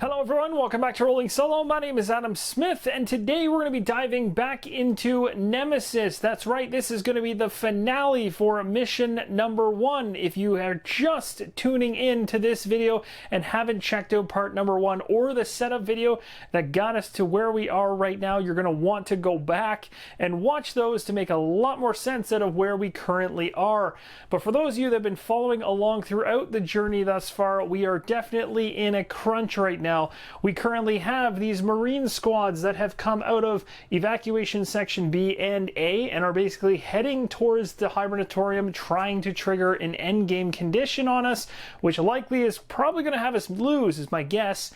Hello everyone, welcome back to Rolling Solo. My name is Adam Smith, and today we're going to be diving back into Nemesis. That's right, this is going to be the finale for mission number 1. If you are just tuning in to this video and haven't checked out part number 1 or the setup video that got us to where we are right now, you're going to want to go back and watch those to make a lot more sense out of where we currently are. But for those of you that have been following along throughout the journey thus far, we are definitely in a crunch right now. We currently have these Marine squads that have come out of evacuation section B and A and are basically heading towards the Hibernatorium, trying to trigger an endgame condition on us, which likely is probably going to have us lose, is my guess.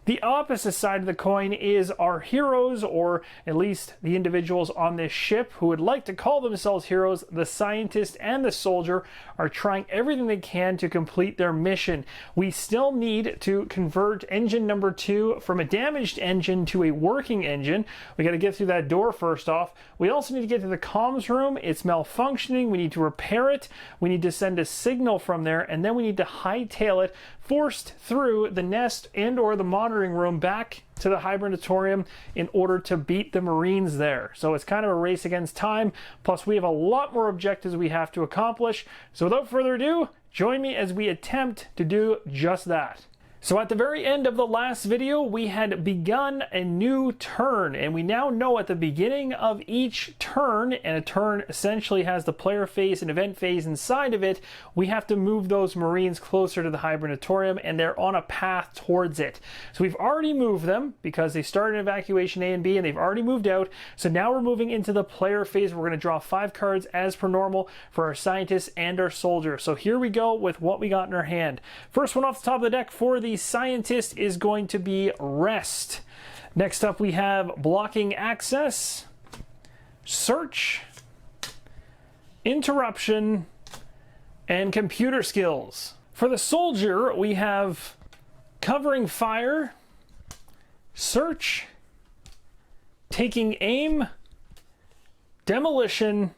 The opposite side of the coin is our heroes, or at least the individuals on this ship who would like to call themselves heroes. The scientist and the soldier are trying everything they can to complete their mission. We still need to convert engine number 2 from a damaged engine to a working engine. We got to get through that door first off. We also need to get to the comms room. It's malfunctioning. We need to repair it. We need to send a signal from there, and then we need to hightail it forced through the nest and or the monitoring room back to the Hibernatorium in order to beat the Marines there. So it's kind of a race against time, plus we have a lot more objectives we have to accomplish. So without further ado, join me as we attempt to do just that. So at the very end of the last video, we had begun a new turn, and we now know at the beginning of each turn, and a turn essentially has the player phase and event phase inside of it, we have to move those Marines closer to the Hibernatorium, and they're on a path towards it. So we've already moved them because they started in evacuation A and B, and they've already moved out. So now we're moving into the player phase. We're going to draw 5 cards as per normal for our scientists and our soldier. So here we go with what we got in our hand. First one off the top of the deck for the scientist is going to be rest. Next up we have blocking access, search, interruption, and computer skills. For the soldier we have covering fire, search, taking aim, demolition,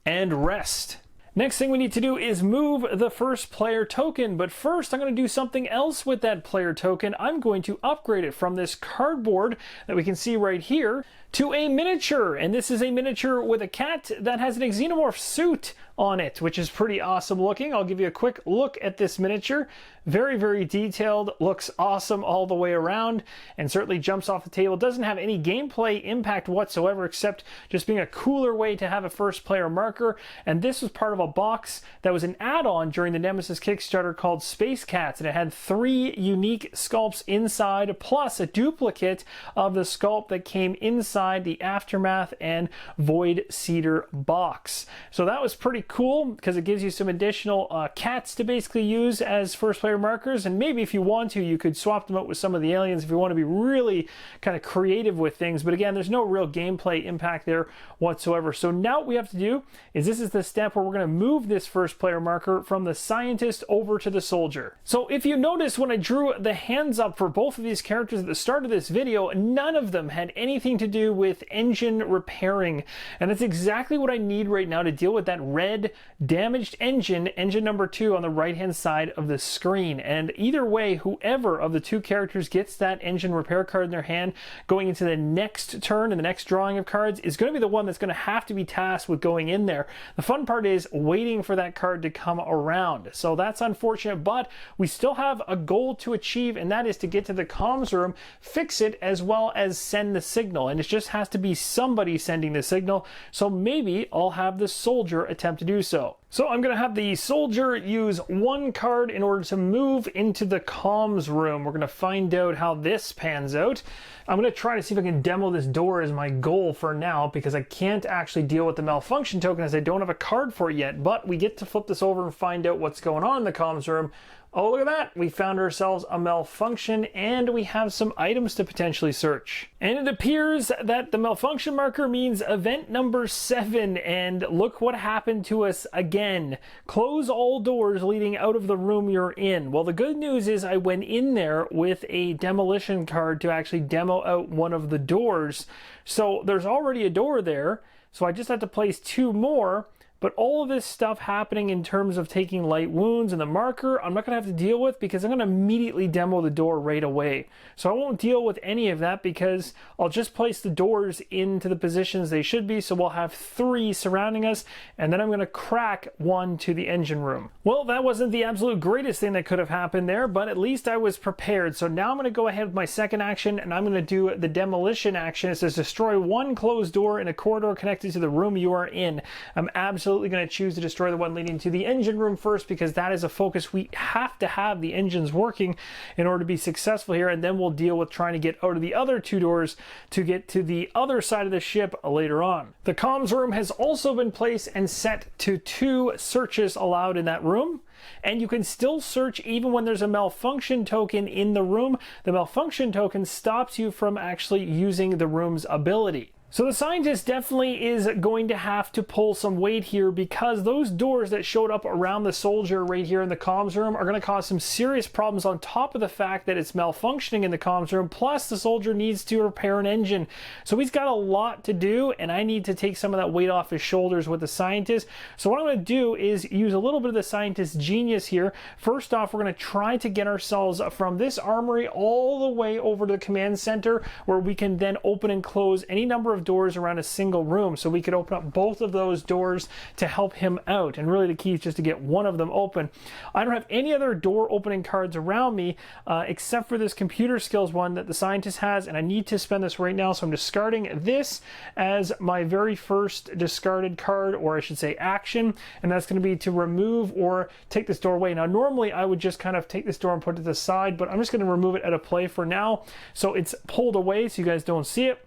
and rest. Next thing we need to do is move the first player token, but first I'm going to do something else with that player token. I'm going to upgrade it from this cardboard that we can see right here to a miniature, and this is a miniature with a cat that has an xenomorph suit on it, which is pretty awesome looking. I'll give you a quick look at this miniature. Very, very detailed, looks awesome all the way around, and certainly jumps off the table. Doesn't have any gameplay impact whatsoever, except just being a cooler way to have a first player marker. And this was part of a box that was an add-on during the Nemesis Kickstarter called Space Cats, and it had 3 unique sculpts inside, plus a duplicate of the sculpt that came inside the Aftermath and Void Cedar box. So that was pretty cool because it gives you some additional cats to basically use as first player markers, and maybe if you want to, you could swap them out with some of the aliens if you want to be really kind of creative with things. But again, there's no real gameplay impact there whatsoever. So now what we have to do is, this is the step where we're going to move this first player marker from the scientist over to the soldier. So if you notice, when I drew the hands up for both of these characters at the start of this video, none of them had anything to do with engine repairing. And that's exactly what I need right now to deal with that red damaged engine number 2 on the right hand side of the screen. And either way, whoever of the two characters gets that engine repair card in their hand going into the next turn and the next drawing of cards is going to be the one that's going to have to be tasked with going in there. The fun part is waiting for that card to come around. So that's unfortunate, but we still have a goal to achieve, and that is to get to the comms room, fix it, as well as send the signal. And it just has to be somebody sending the signal. So maybe I'll have the soldier attempt to do so. So I'm going to have the soldier use one card in order to move into the comms room. We're going to find out how this pans out. I'm going to try to see if I can demo this door as my goal for now, because I can't actually deal with the malfunction token as I don't have a card for it yet. But we get to flip this over and find out what's going on in the comms room. Oh, look at that. We found ourselves a malfunction, and we have some items to potentially search. And it appears that the malfunction marker means event number 7, and look what happened to us again. Close all doors leading out of the room you're in. Well, the good news is I went in there with a demolition card to actually demo out one of the doors. So there's already a door there, so I just have to place 2 more. But all of this stuff happening in terms of taking light wounds and the marker, I'm not going to have to deal with because I'm going to immediately demo the door right away. So I won't deal with any of that because I'll just place the doors into the positions they should be. So we'll have 3 surrounding us, and then I'm going to crack 1 to the engine room. Well, that wasn't the absolute greatest thing that could have happened there, but at least I was prepared. So now I'm going to go ahead with my second action, and I'm going to do the demolition action. It says destroy 1 closed door in a corridor connected to the room you are in. I'm absolutely going to choose to destroy the one leading to the engine room first, because that is a focus. We have to have the engines working in order to be successful here, and then we'll deal with trying to get out of the other 2 doors to get to the other side of the ship later on. The comms room has also been placed and set to 2 searches allowed in that room. And you can still search even when there's a malfunction token in the room. The malfunction token stops you from actually using the room's ability. So the scientist definitely is going to have to pull some weight here, because those doors that showed up around the soldier right here in the comms room are going to cause some serious problems, on top of the fact that it's malfunctioning in the comms room, plus the soldier needs to repair an engine. So he's got a lot to do, and I need to take some of that weight off his shoulders with the scientist. So what I'm going to do is use a little bit of the scientist's genius here. First off, we're going to try to get ourselves from this armory all the way over to the command center, where we can then open and close any number of doors around a single room. So we could open up both of those doors to help him out, and really the key is just to get one of them open. I don't have any other door opening cards around me except for this computer skills one that the scientist has, and I need to spend this right now, so I'm discarding this as my very first discarded card, or I should say action, and that's going to be to remove or take this door away. Now normally I would just kind of take this door and put it to the side, but I'm just going to remove it out of play for now, so it's pulled away so you guys don't see it.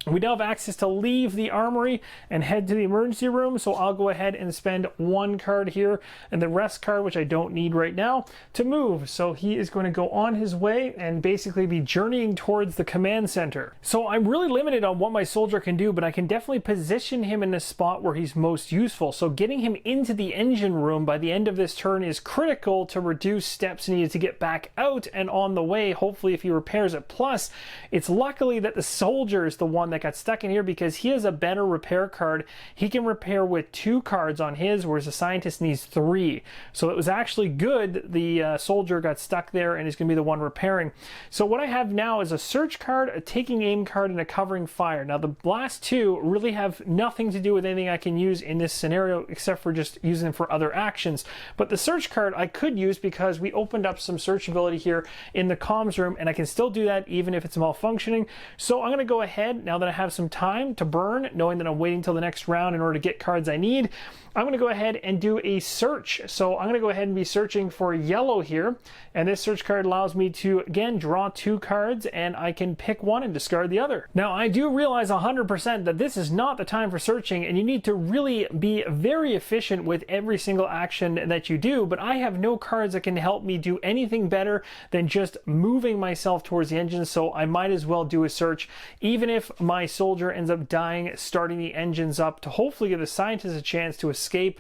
We now have access to leave the armory and head to the emergency room, so I'll go ahead and spend 1 card here and the rest card, which I don't need right now, to move. So he is going to go on his way and basically be journeying towards the command center. So I'm really limited on what my soldier can do, but I can definitely position him in a spot where he's most useful. So getting him into the engine room by the end of this turn is critical to reduce steps needed to get back out and on the way, hopefully if he repairs it. Plus, it's luckily that the soldier is the one that got stuck in here, because he has a better repair card. He can repair with 2 cards on his, whereas the scientist needs 3. So it was actually good the soldier got stuck there and is going to be the one repairing. So what I have now is a search card, a taking aim card, and a covering fire. Now the last 2 really have nothing to do with anything I can use in this scenario, except for just using them for other actions. But the search card I could use because we opened up some search ability here in the comms room, and I can still do that even if it's malfunctioning. So I'm going to go ahead, now that I have some time to burn, knowing that I'm waiting till the next round in order to get cards I need, I'm going to go ahead and do a search. So I'm going to go ahead and be searching for yellow here, and this search card allows me to again draw 2 cards, and I can pick one and discard the other. Now I do realize 100% that this is not the time for searching, and you need to really be very efficient with every single action that you do, but I have no cards that can help me do anything better than just moving myself towards the engine, so I might as well do a search, even if my soldier ends up dying starting the engines up, to hopefully give the scientist a chance to escape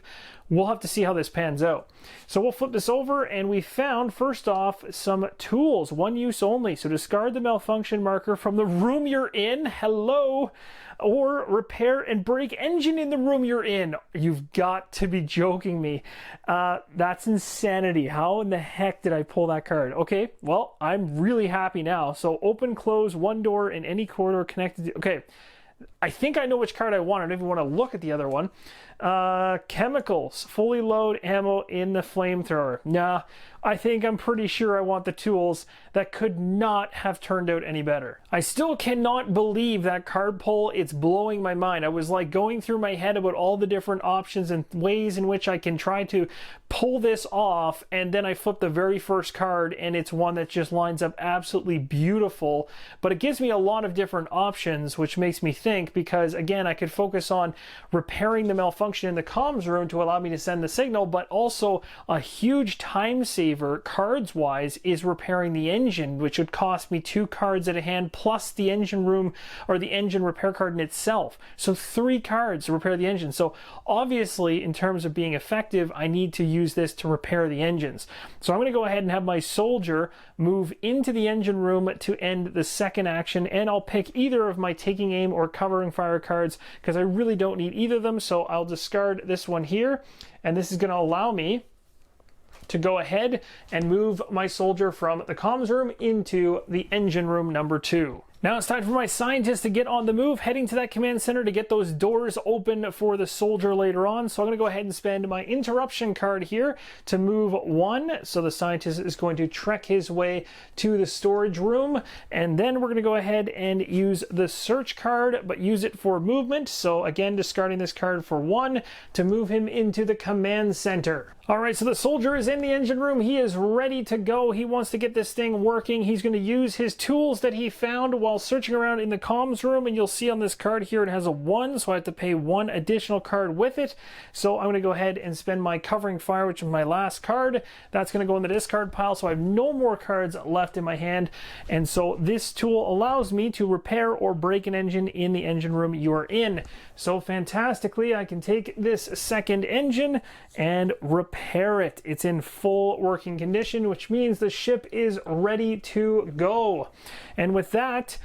we'll have to see how this pans out. So we'll flip this over, and we found, first off, some tools, one use only. So discard the malfunction marker from the room you're in. Hello. Or repair and break engine in the room you're in. You've got to be joking me. That's insanity. How in the heck did I pull that card? Okay, well, I'm really happy now. So open, close one door in any corridor connected to... Okay, I think I know which card I want. I don't even want to look at the other one. Chemicals. Fully load ammo in the flamethrower. Nah, I think I'm pretty sure I want the tools. That could not have turned out any better. I still cannot believe that card pull. It's blowing my mind. I was like going through my head about all the different options and ways in which I can try to pull this off, and then I flip the very first card, and it's one that just lines up absolutely beautiful. But it gives me a lot of different options, which makes me think, because again, I could focus on repairing the malfunction in the comms room to allow me to send the signal, but also a huge time saver cards wise is repairing the engine, which would cost me 2 cards at a hand plus the engine room or the engine repair card in itself. So 3 cards to repair the engine. So obviously, in terms of being effective, I need to use this to repair the engines. So I'm going to go ahead and have my soldier move into the engine room to end the second action, and I'll pick either of my taking aim or covering fire cards because I really don't need either of them. So I'll discard this one here, and this is going to allow me to go ahead and move my soldier from the comms room into the engine room number 2. Now it's time for my scientist to get on the move, heading to that command center to get those doors open for the soldier later on. So I'm going to go ahead and spend my interruption card here to move 1. So the scientist is going to trek his way to the storage room. And then we're going to go ahead and use the search card, but use it for movement. So again, discarding this card for 1 to move him into the command center. All right, so the soldier is in the engine room. He is ready to go. He wants to get this thing working. He's going to use his tools that he found while searching around in the comms room, and you'll see on this card here it has a 1, so I have to pay 1 additional card with it. So I'm going to go ahead and spend my covering fire, which is my last card. That's going to go in the discard pile, so I have no more cards left in my hand. And so this tool allows me to repair or break an engine in the engine room you're in. So fantastically, I can take this second engine and repair it. It's in full working condition, which means the ship is ready to go. And with that,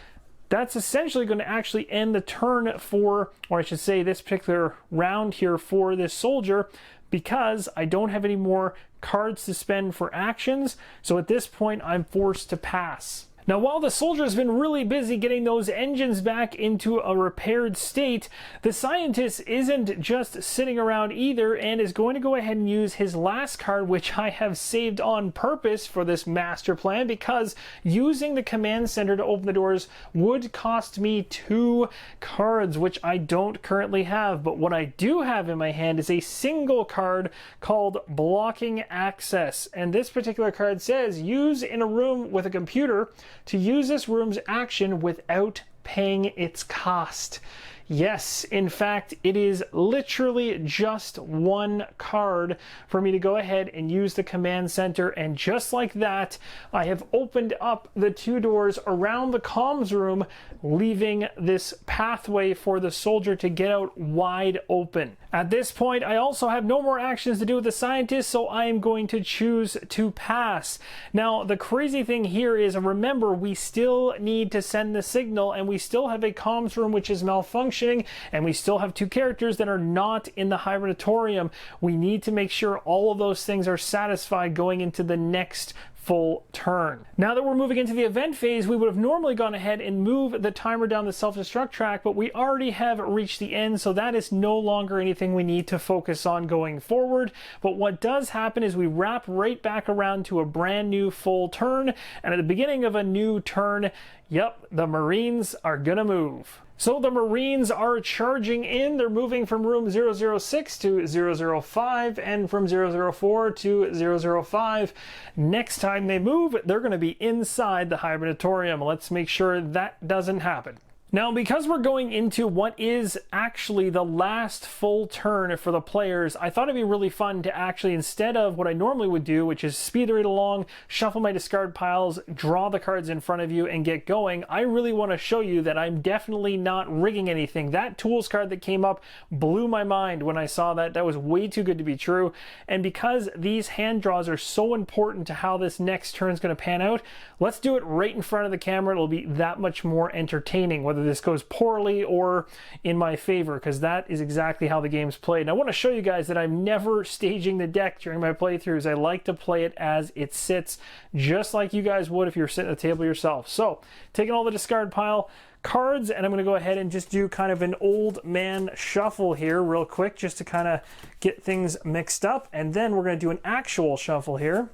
that's essentially going to actually end the turn for, or I should say this particular round here for this soldier, because I don't have any more cards to spend for actions. So at this point, I'm forced to pass. Now, while the soldier has been really busy getting those engines back into a repaired state, the scientist isn't just sitting around either, and is going to go ahead and use his last card, which I have saved on purpose for this master plan, because using the command center to open the doors would cost me 2 cards, which I don't currently have. But what I do have in my hand is a single card called Blocking Access. And this particular card says, use in a room with a computer to use this room's action without paying its cost. Yes, in fact, it is literally just 1 card for me to go ahead and use the command center, and just like that, I have opened up the 2 doors around the comms room, leaving this pathway for the soldier to get out wide open. At this point, I also have no more actions to do with the scientist, so I am going to choose to pass. Now, the crazy thing here is, remember, we still need to send the signal, and we still have a comms room which is malfunctioning, and we still have 2 characters that are not in the Hibernatorium. We need to make sure all of those things are satisfied going into the next full turn. Now that we're moving into the event phase, we would have normally gone ahead and moved the timer down the self-destruct track, but we already have reached the end, so that is no longer anything we need to focus on going forward. But what does happen is we wrap right back around to a brand new full turn, and at the beginning of a new turn, yep, the Marines are gonna move. So the Marines are charging in. They're moving from room 006 to 005 and from 004 to 005. Next time they move, they're going to be inside the Hibernatorium. Let's make sure that doesn't happen. Now, because we're going into what is actually the last full turn for the players, I thought it'd be really fun to actually, instead of what I normally would do, which is speed right along, shuffle my discard piles, draw the cards in front of you, and get going, I really want to show you that I'm definitely not rigging anything. That tools card that came up blew my mind when I saw that. That was way too good to be true. And because these hand draws are so important to how this next turn is going to pan out, let's do it right in front of the camera. It'll be that much more entertaining, whether this goes poorly or in my favor, because that is exactly how the game's played. And I want to show you guys that I'm never staging the deck during my playthroughs. I like to play it as it sits, just like you guys would if you're sitting at the table yourself. So, taking all the discard pile cards, and I'm going to go ahead and just do kind of an old man shuffle here real quick, just to kind of get things mixed up. And then we're going to do an actual shuffle here.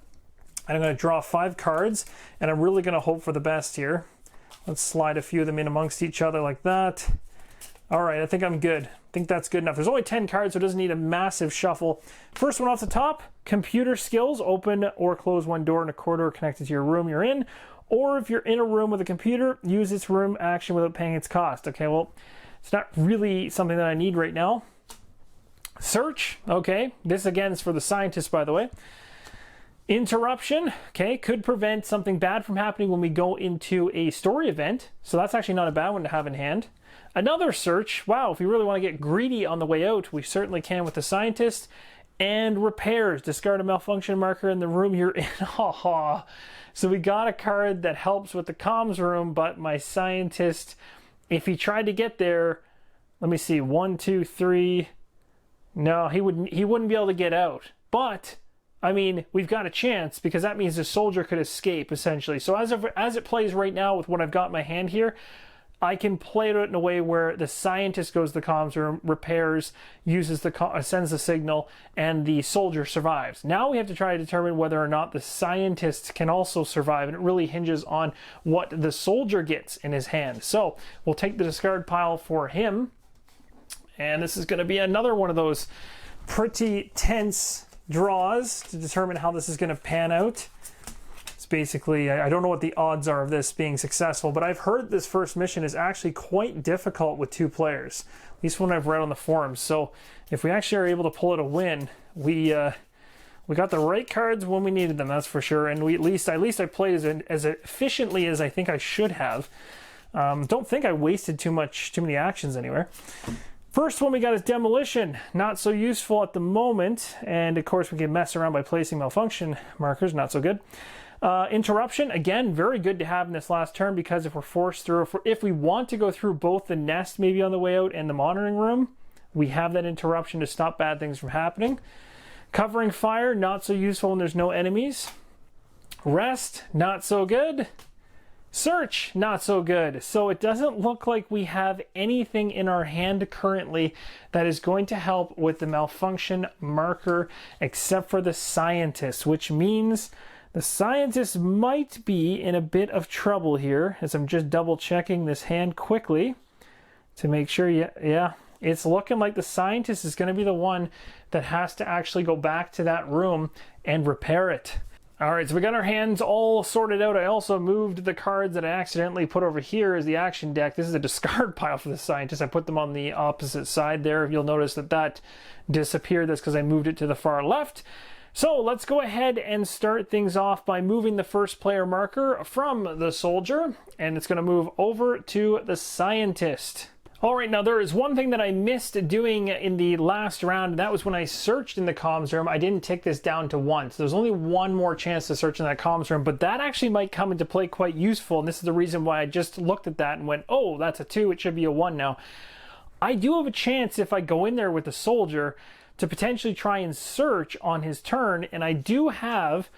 And I'm going to draw 5 cards, and I'm really going to hope for the best here. Let's slide a few of them in amongst each other like that. All right, I think I'm good. I think that's good enough. There's only 10 cards, so it doesn't need a massive shuffle. First one off the top, computer skills. Open or close one door in a corridor connected to your room you're in. Or if you're in a room with a computer, use its room action without paying its cost. Okay, well, it's not really something that I need right now. Search, okay. This again is for the scientists, by the way. Interruption, okay, could prevent something bad from happening when we go into a story event. So that's actually not a bad one to have in hand. Another search, wow, if we really want to get greedy on the way out, we certainly can with the scientist. And repairs, discard a malfunction marker in the room you're in. So we got a card that helps with the comms room, but my scientist, if he tried to get there, let me see, 1, 2, 3. No, he wouldn't be able to get out. But I mean, we've got a chance, because that means the soldier could escape, essentially. So as it plays right now with what I've got in my hand here, I can play it in a way where the scientist goes to the comms room, repairs, uses sends the signal, and the soldier survives. Now we have to try to determine whether or not the scientist can also survive, and it really hinges on what the soldier gets in his hand. So we'll take the discard pile for him, and this is going to be another one of those pretty tense draws to determine how this is going to pan out. It's basically, I don't know what the odds are of this being successful, but I've heard this first mission is actually quite difficult with 2 players, at least when I've read on the forums. So if we actually are able to pull it a win, we got the right cards when we needed them, that's for sure. And at least I played as efficiently as I think I should have. Don't think I wasted too many actions anywhere. First one we got is Demolition. Not so useful at the moment. And of course we can mess around by placing malfunction markers. Not so good. Interruption, again, very good to have in this last turn, because if we're forced through, if we want to go through both the nest maybe on the way out and the monitoring room, we have that interruption to stop bad things from happening. Covering fire, not so useful when there's no enemies. Rest, not so good. Search, not so good. So it doesn't look like we have anything in our hand currently that is going to help with the malfunction marker, except for the scientist, which means the scientist might be in a bit of trouble here, as I'm just double checking this hand quickly to make sure. Yeah, it's looking like the scientist is going to be the one that has to actually go back to that room and repair it. All right, so we got our hands all sorted out. I also moved the cards that I accidentally put over here as the action deck. This is a discard pile for the scientist. I put them on the opposite side there. You'll notice that disappeared. That's because I moved it to the far left. So let's go ahead and start things off by moving the first player marker from the soldier, and it's going to move over to the scientist. All right, now there is one thing that I missed doing in the last round, and that was when I searched in the comms room. I didn't take this down to 1, so there's only one more chance to search in that comms room, but that actually might come into play quite useful, and this is the reason why I just looked at that and went, oh, that's a 2, it should be a 1 now. I do have a chance, if I go in there with the soldier, to potentially try and search on his turn, and I do have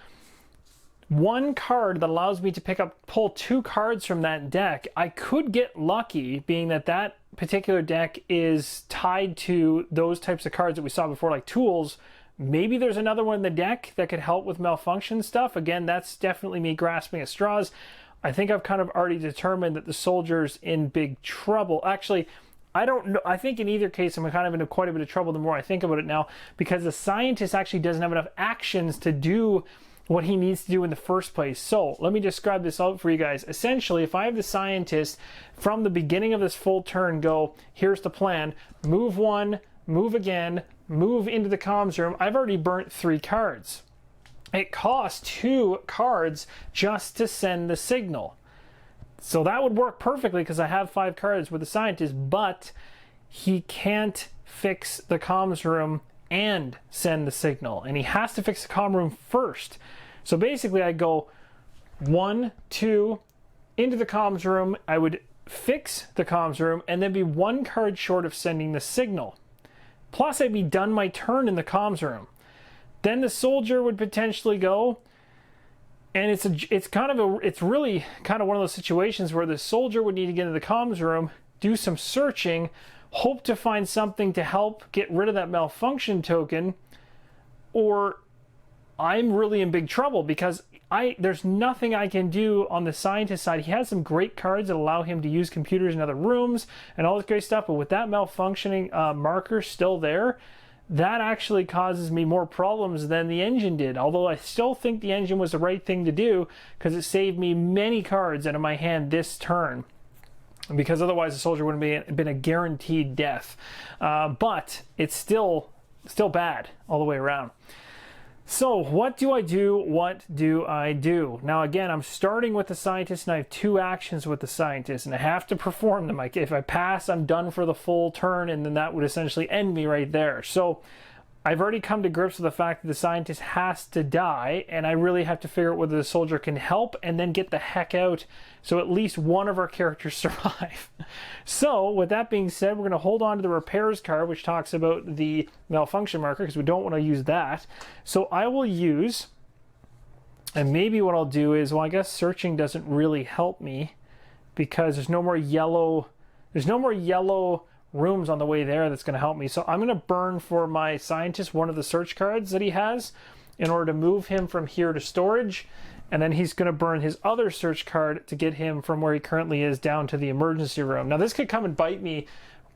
one card that allows me to pull 2 cards from that deck. I could get lucky, being that particular deck is tied to those types of cards that we saw before, like tools. Maybe there's another one in the deck that could help with malfunction stuff. Again, that's definitely me grasping at straws. I think I've kind of already determined that the soldier's in big trouble. Actually, I don't know. I think in either case, I'm kind of in quite a bit of trouble the more I think about it now, because the scientist actually doesn't have enough actions to do what he needs to do in the first place. So let me describe this out for you guys. Essentially, if I have the scientist from the beginning of this full turn go, here's the plan, move one, move again, move into the comms room, I've already burnt 3 cards. It costs 2 cards just to send the signal. So that would work perfectly because I have 5 cards with the scientist, but he can't fix the comms room and send the signal. And he has to fix the comm room first. So basically I go 1, 2, into the comms room, I would fix the comms room and then be 1 card short of sending the signal. Plus I'd be done my turn in the comms room. Then the soldier would potentially go, and it's really kind of one of those situations where the soldier would need to get into the comms room, do some searching, hope to find something to help get rid of that malfunction token, or I'm really in big trouble because there's nothing I can do on the scientist side. He has some great cards that allow him to use computers in other rooms and all this great stuff, but with that malfunctioning marker still there, that actually causes me more problems than the engine did. Although I still think the engine was the right thing to do because it saved me many cards out of my hand this turn. Because otherwise the soldier wouldn't have been a guaranteed death. But it's still bad all the way around. So what do I do? What do I do? Now again, I'm starting with the scientist and I have 2 actions with the scientist and I have to perform them. Like if I pass, I'm done for the full turn and then that would essentially end me right there. So I've already come to grips with the fact that the scientist has to die and I really have to figure out whether the soldier can help and then get the heck out so at least one of our characters survive. So with that being said, we're going to hold on to the repairs card, which talks about the malfunction marker because we don't want to use that. So I will use, and maybe what I'll do is, well, I guess searching doesn't really help me because there's no more yellow rooms on the way there that's going to help me. So I'm going to burn for my scientist one of the search cards that he has in order to move him from here to storage, and then he's going to burn his other search card to get him from where he currently is down to the emergency room. Now this could come and bite me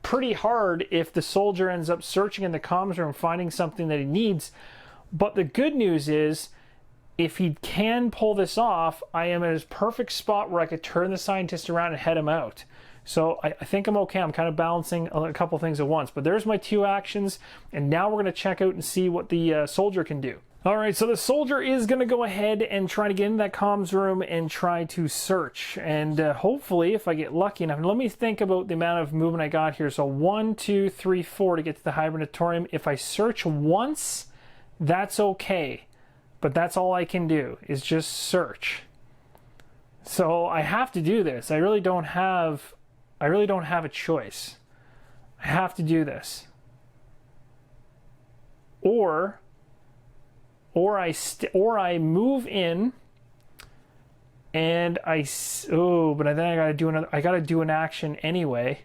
pretty hard if the soldier ends up searching in the comms room finding something that he needs, but the good news is if he can pull this off, I am at his perfect spot where I could turn the scientist around and head him out. So I think I'm okay. I'm kind of balancing a couple things at once. But there's my 2 actions. And now we're going to check out and see what the soldier can do. All right, so the soldier is going to go ahead and try to get in that comms room and try to search. And hopefully, if I get lucky enough, let me think about the amount of movement I got here. So 1, 2, 3, 4 to get to the Hibernatorium. If I search once, that's okay. But that's all I can do is just search. So I have to do this. I really don't have a choice. I have to do this. Or I move in and but then I gotta do an action anyway.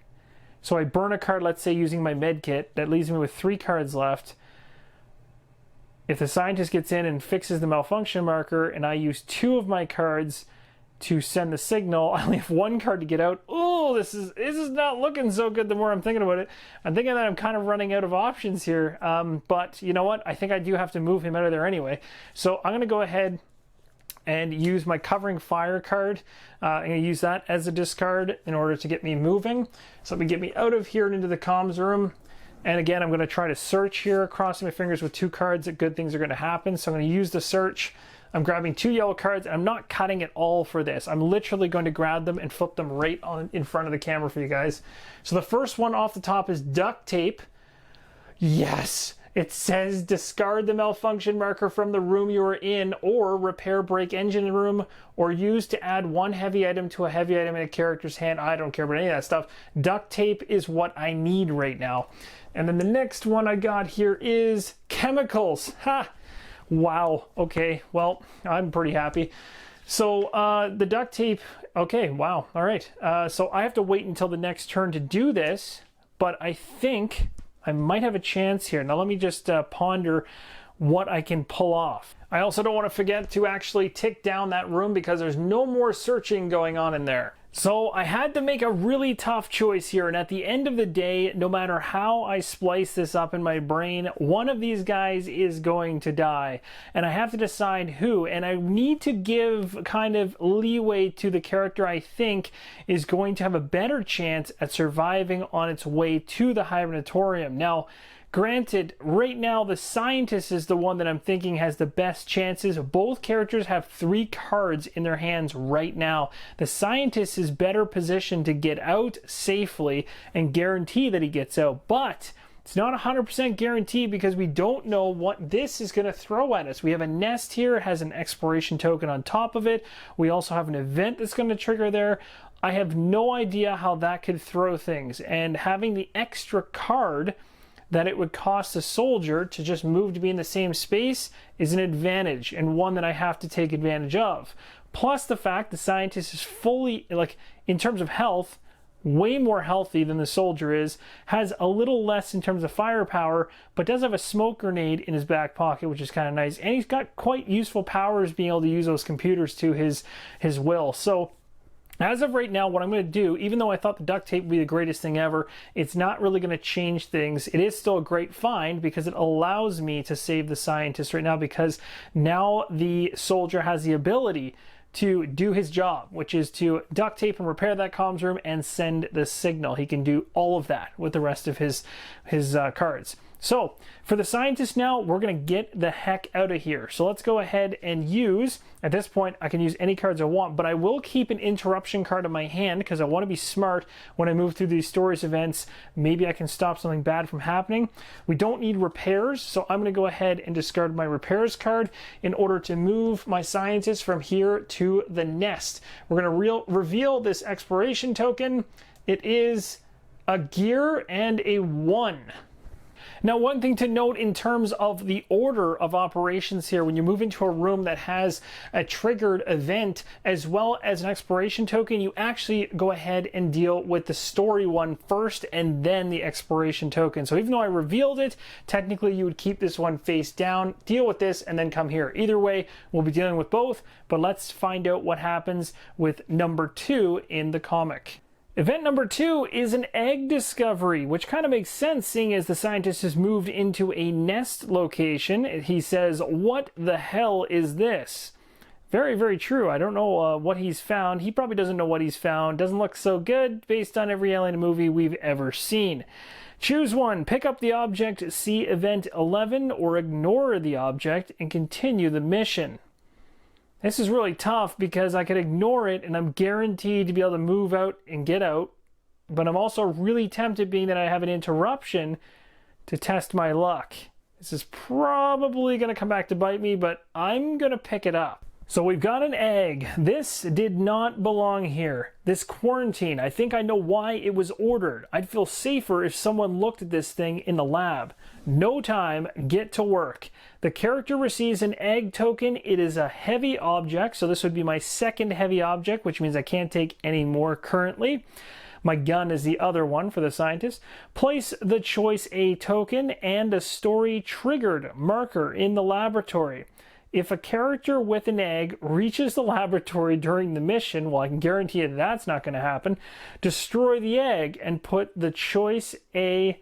So I burn a card, let's say using my med kit. That leaves me with 3 cards left. If the scientist gets in and fixes the malfunction marker and I use 2 of my cards to send the signal, I only have 1 card to get out. Oh, this is not looking so good the more I'm thinking about it. I'm thinking that I'm kind of running out of options here. But you know what? I think I do have to move him out of there anyway. So I'm going to go ahead and use my covering fire card. I'm going to use that as a discard in order to get me moving. So let me get me out of here and into the comms room. And again, I'm going to try to search here, crossing my fingers with 2 cards that good things are going to happen. So I'm going to use the search. I'm grabbing 2 yellow cards, and I'm not cutting at all for this. I'm literally going to grab them and flip them right on in front of the camera for you guys. So the first one off the top is duct tape. Yes! It says discard the malfunction marker from the room you are in, or repair break engine room, or use to add 1 heavy item to a heavy item in a character's hand. I don't care about any of that stuff. Duct tape is what I need right now. And then the next one I got here is chemicals. Ha! Wow. Okay. Well, I'm pretty happy. So the duct tape. Okay. Wow. All right. So I have to wait until the next turn to do this, but I think I might have a chance here. Now let me just ponder what I can pull off. I also don't want to forget to actually tick down that room because there's no more searching going on in there. So I had to make a really tough choice here, and at the end of the day, no matter how I splice this up in my brain, one of these guys is going to die, and I have to decide who, and I need to give kind of leeway to the character I think is going to have a better chance at surviving on its way to the Hibernatorium. Now, granted, right now the scientist is the one that I'm thinking has the best chances. Both characters have 3 cards in their hands right now. The scientist is better positioned to get out safely and guarantee that he gets out, but it's not 100% guaranteed because we don't know what this is going to throw at us. We have a nest here, it has an exploration token on top of it. We also have an event that's going to trigger there. I have no idea how that could throw things, and having the extra card that it would cost a soldier to just move to be in the same space is an advantage, and one that I have to take advantage of. Plus the fact the scientist is fully, like, in terms of health, way more healthy than the soldier is, has a little less in terms of firepower, but does have a smoke grenade in his back pocket, which is kind of nice, and he's got quite useful powers being able to use those computers to his will. So as of right now, what I'm going to do, even though I thought the duct tape would be the greatest thing ever, it's not really going to change things. It is still a great find because it allows me to save the scientist right now, because now the soldier has the ability to do his job, which is to duct tape and repair that comms room and send the signal. He can do all of that with the rest of his cards. So for the scientist now, we're going to get the heck out of here. So let's go ahead and use, at this point, I can use any cards I want, but I will keep an interruption card in my hand because I want to be smart when I move through these stories events. Maybe I can stop something bad from happening. We don't need repairs, so I'm going to go ahead and discard my repairs card in order to move my scientist from here to the nest. We're going to reveal this exploration token. It is a gear and a 1. Now, one thing to note in terms of the order of operations here, when you move into a room that has a triggered event as well as an exploration token, you actually go ahead and deal with the story one first and then the exploration token. So even though I revealed it, technically you would keep this one face down, deal with this, and then come here. Either way, we'll be dealing with both, but let's find out what happens with number 2 in the comic. Event number 2 is an egg discovery, which kind of makes sense seeing as the scientist has moved into a nest location. He says, "What the hell is this?" Very, very true. I don't know what he's found. He probably doesn't know what he's found. Doesn't look so good based on every alien movie we've ever seen. Choose one. Pick up the object, see event 11, or ignore the object and continue the mission. This is really tough because I could ignore it and I'm guaranteed to be able to move out and get out. But I'm also really tempted, being that I have an interruption, to test my luck. This is probably going to come back to bite me, but I'm going to pick it up. So we've got an egg. This did not belong here. This quarantine, I think I know why it was ordered. I'd feel safer if someone looked at this thing in the lab. No time, get to work. The character receives an egg token. It is a heavy object, so this would be my second heavy object, which means I can't take any more currently. My gun is the other one for the scientist. Place the choice A token and a story triggered marker in the laboratory. If a character with an egg reaches the laboratory during the mission, well, I can guarantee you that's not going to happen, destroy the egg and put the choice A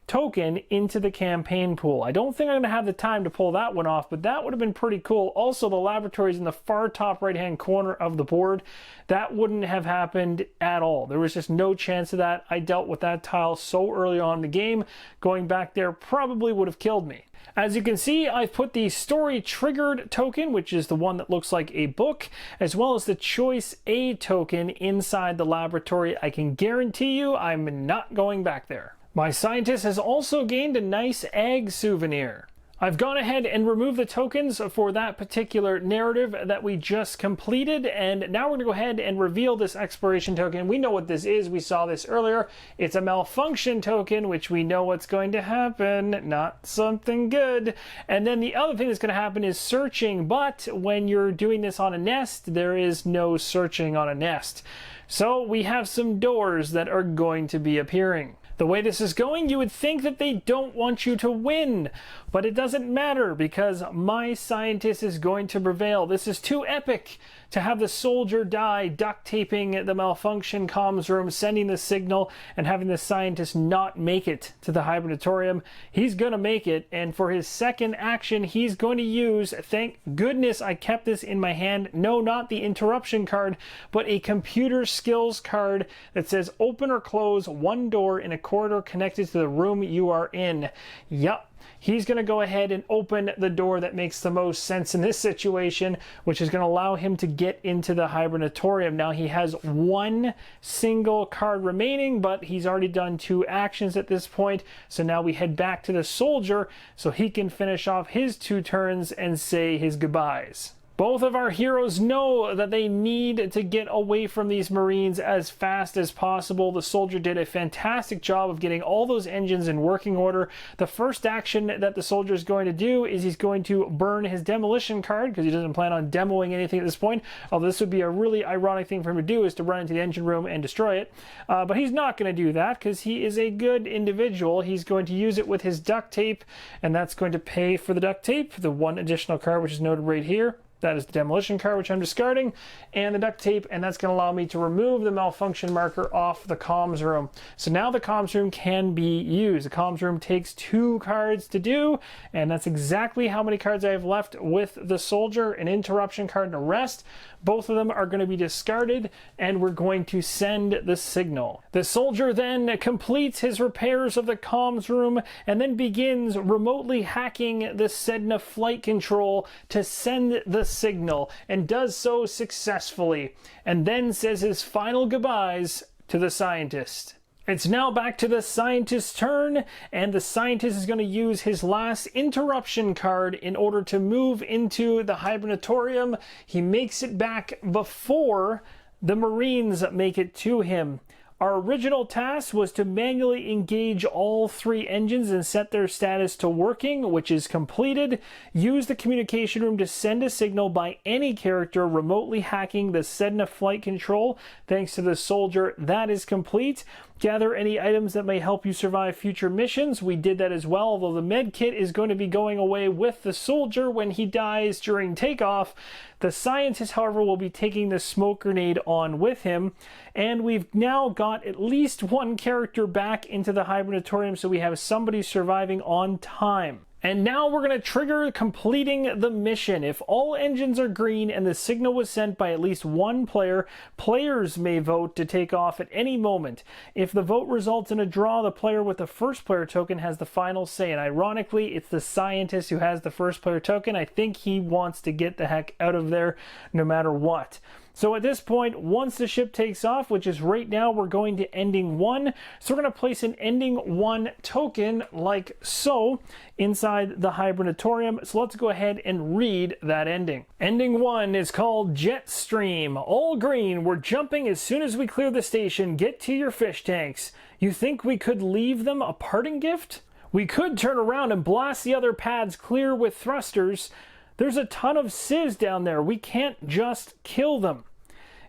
token into the campaign pool. I don't think I'm going to have the time to pull that one off, but that would have been pretty cool. Also, the laboratory is in the far top right-hand corner of the board. That wouldn't have happened at all. There was just no chance of that. I dealt with that tile so early on in the game. Going back there probably would have killed me. As you can see, I've put the story triggered token, which is the one that looks like a book, as well as the choice A token inside the laboratory. I can guarantee you I'm not going back there. My scientist has also gained a nice egg souvenir. I've gone ahead and removed the tokens for that particular narrative that we just completed, and now we're going to go ahead and reveal this exploration token. We know what this is. We saw this earlier. It's a malfunction token, which we know what's going to happen. Not something good. And then the other thing that's going to happen is searching, but when you're doing this on a nest, there is no searching on a nest. So we have some doors that are going to be appearing. The way this is going, you would think that they don't want you to win, but it doesn't matter because my scientist is going to prevail. This is too epic to have the soldier die, duct taping the malfunction comms room, sending the signal, and having the scientist not make it to the Hibernatorium. He's gonna make it, and for his second action, he's going to use, thank goodness I kept this in my hand, no, not the interruption card, but a computer skills card that says open or close one door in a corridor connected to the room you are in. Yup. He's going to go ahead and open the door that makes the most sense in this situation, which is going to allow him to get into the Hibernatorium. Now he has one single card remaining, but he's already done 2 actions at this point. So now we head back to the soldier so he can finish off his 2 turns and say his goodbyes. Both of our heroes know that they need to get away from these Marines as fast as possible. The soldier did a fantastic job of getting all those engines in working order. The first action that the soldier is going to do is he's going to burn his demolition card because he doesn't plan on demoing anything at this point. Although this would be a really ironic thing for him to do, is to run into the engine room and destroy it. But he's not going to do that because he is a good individual. He's going to use it with his duct tape, and that's going to pay for the duct tape, the 1 additional card which is noted right here. That is the demolition card, which I'm discarding, and the duct tape, and that's going to allow me to remove the malfunction marker off the comms room. So now the comms room can be used. The comms room takes 2 cards to do, and that's exactly how many cards I have left with the soldier, an interruption card and a rest. Both of them are going to be discarded, and we're going to send the signal. The soldier then completes his repairs of the comms room and then begins remotely hacking the Sedna flight control to send the signal, and does so successfully, and then says his final goodbyes to the scientist. It's now back to the scientist's turn, and the scientist is going to use his last interruption card in order to move into the Hibernatorium. He makes it back before the Marines make it to him. Our original task was to manually engage all 3 engines and set their status to working, which is completed. Use the communication room to send a signal by any character remotely hacking the Sedna flight control. Thanks to the soldier, that is complete. Gather any items that may help you survive future missions. We did that as well, although the med kit is going to be going away with the soldier when he dies during takeoff. The scientist, however, will be taking the smoke grenade on with him, and we've now got at least 1 character back into the Hibernatorium, so we have somebody surviving on time. And now we're going to trigger completing the mission. If all engines are green and the signal was sent by at least 1 player, players may vote to take off at any moment. If the vote results in a draw, the player with the first player token has the final say. And ironically, it's the scientist who has the first player token. I think he wants to get the heck out of there no matter what. So at this point, once the ship takes off, which is right now, we're going to ending 1. So we're going to place an ending 1 token like so inside the Hibernatorium. So let's go ahead and read that ending. Ending 1 is called Jetstream. All green, we're jumping as soon as we clear the station. Get to your fish tanks. You think we could leave them a parting gift? We could turn around and blast the other pads clear with thrusters. There's a ton of Sis down there. We can't just kill them.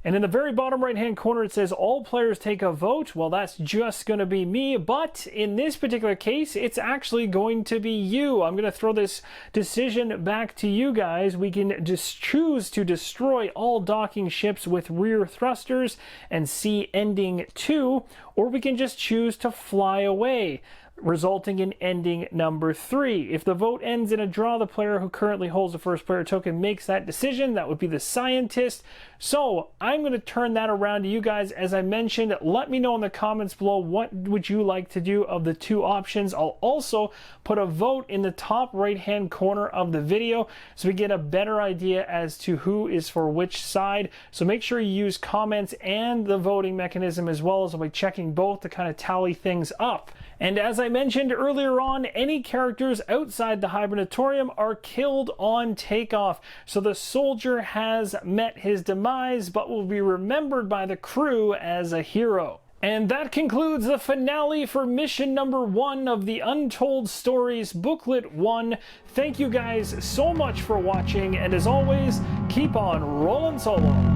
And in the very bottom right-hand corner, it says all players take a vote. Well, that's just going to be me. But in this particular case, it's actually going to be you. I'm going to throw this decision back to you guys. We can just choose to destroy all docking ships with rear thrusters and see ending 2, or we can just choose to fly away, resulting in ending number 3. If the vote ends in a draw, the player who currently holds the first player token makes that decision. That would be the scientist. So I'm going to turn that around to you guys. As I mentioned, let me know in the comments below, what would you like to do of the 2 options. I'll also put a vote in the top right hand corner of the video so we get a better idea as to who is for which side. So make sure you use comments and the voting mechanism as well, as I'll be checking both to kind of tally things up. And as I mentioned earlier on, any characters outside the Hibernatorium are killed on takeoff. So the soldier has met his demise, but will be remembered by the crew as a hero. And that concludes the finale for mission number 1 of the Untold Stories Booklet 1. Thank you guys so much for watching, and as always, keep on rolling solo.